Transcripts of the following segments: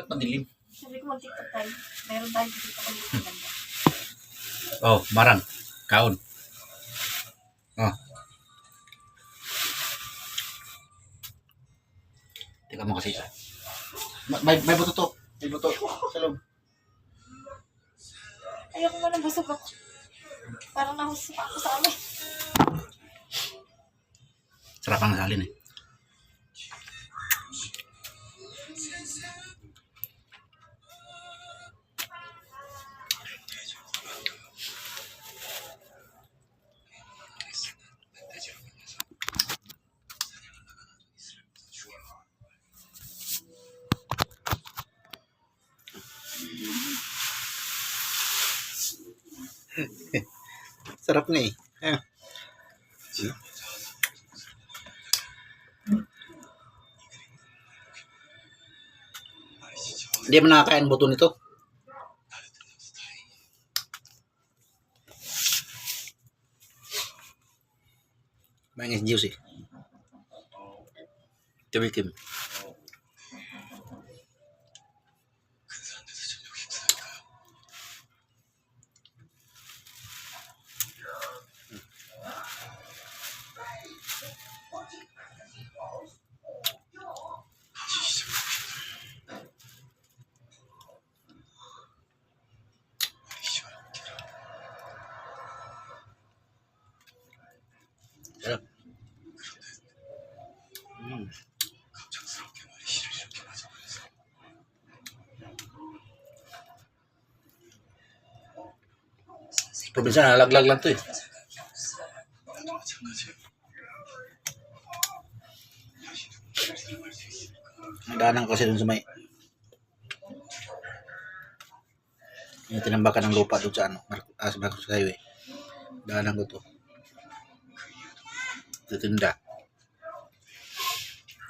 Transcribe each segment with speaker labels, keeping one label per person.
Speaker 1: Ba't madilim?
Speaker 2: Sabi ko mag-tiktok tayo. Meron tayo tiktok ulit ng ganda.
Speaker 1: Oh, marang. Kaon. Oh. Tika mo kasi isa. May buto to. May buto. Sa loob.
Speaker 2: Ayoko mo nang busog ako. Parang nahusip ako sa amin.
Speaker 1: Sarap ang salin eh. Sarap nga eh. Hindi mo nakakain buto nito. Mangis juice eh. Tikim. Sarap. Probinsya, nalaglag lang to eh. Nadaanan ko kasi dun sa may yung tinambakan ng lupa dun sa ano, sa Marcos Highway. Daanan ko to. Titinda.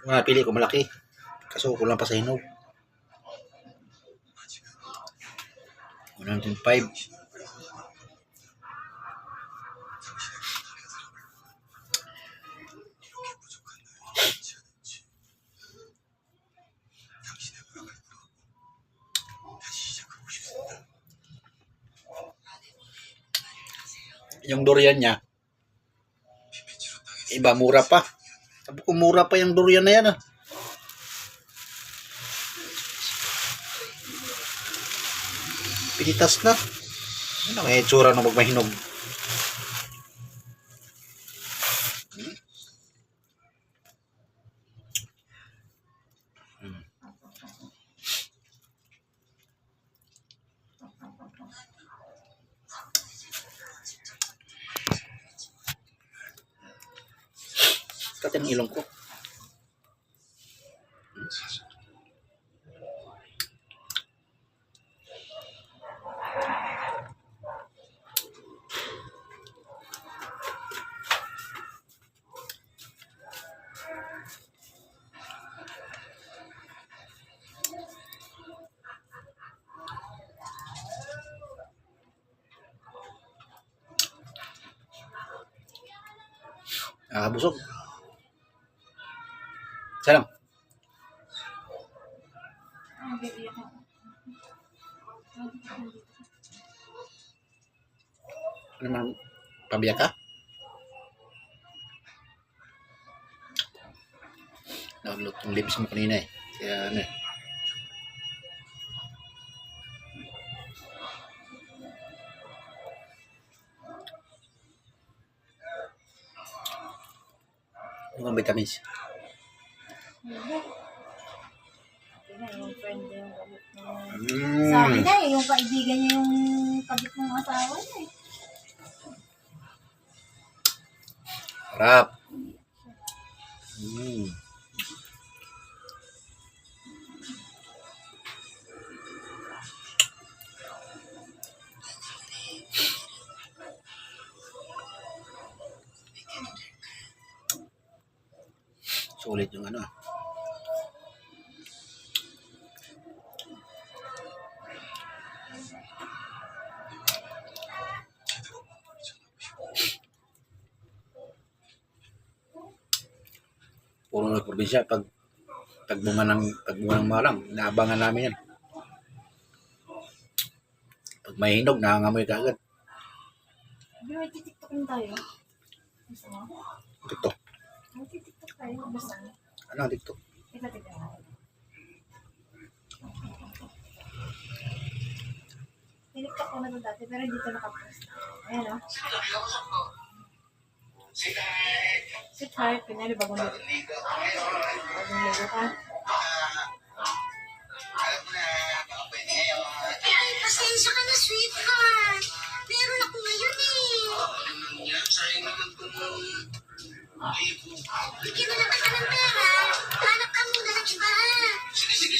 Speaker 1: Kung napili ko malaki. Kaso kulang pa sa hinog. 105. Yung durian niya, iba mura pa. Sabi ko mura pa yung durian na yan ah. Pinitas na. Ano may itsura nung magmahinog. Kati ang ilong ko. Busog. Salam. Ano naman, pabiyak ka? Naulot yung lips mo kanina eh. Kaya ano eh. Yung vitamins.
Speaker 2: Yung friend niya yung kabit ng... Sa akin na yung kaibigan niya yung kabit ng asawa niya eh.
Speaker 1: Harap. Sulit yung ano. Puro na probinsya pag pagbunga ng malam, naabangan namin yan. Pag may hinog, nangangamoy ka agad.
Speaker 2: Hindi, may titiktokin tayo. Gusto mo?
Speaker 1: TikTok.
Speaker 2: May titiktok tayo. Gusto mo?
Speaker 1: Ano ang TikTok?
Speaker 2: Ito, tignan mo. Tiniktok ko na ito dati, pero hindi ito nakapost. Ayan o. Sweetheart, kunyari bagong ligo. Bagong ligo ka.
Speaker 3: Ay, pasensya ka na, sweetheart. Meron ako ngayon eh. Sayang naman kung bigyan na lang kita ng pera. Hanap ka muna ng iba. Sige.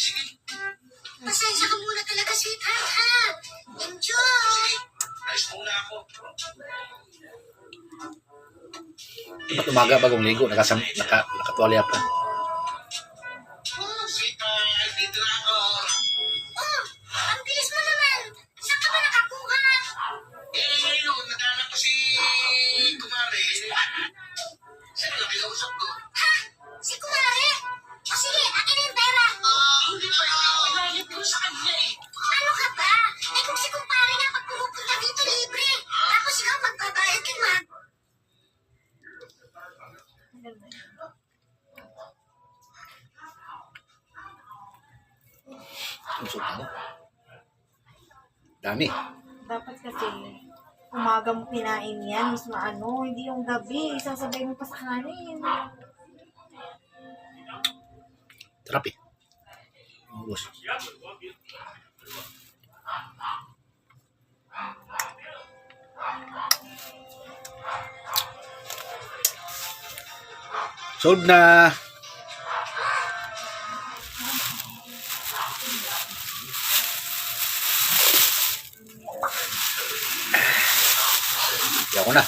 Speaker 3: Pasensya ka muna talaga, sweetheart, ha? Enjoy! Ayos muna ako.
Speaker 1: Ba't umaga bagong ligo, nakatuwalya pa.
Speaker 3: Oh, sweetheart, dito na ako. Oh, ang bilis mo naman. Saan ka ba nakakuha? Yun, naghanap ko si Kumare. Sino na kinausap ko? Ha? Si Kumare? O sige, akin na yung pera. Hindi pa ikaw. Pinahit ko sa kanya eh. Ano ka ba? Eh kung si Kumare nga pag pumupunta dito libre. Tapos ikaw magbabayad ka na.
Speaker 2: Maganda yun.
Speaker 1: Usok mo. Dami.
Speaker 2: Dapat kasi umaga mo kinain yan, mas maano, hindi yung gabi, sasabay mo pa sa kanin.
Speaker 1: Sarap eh. Ubus. Solved na. Hindi ako na.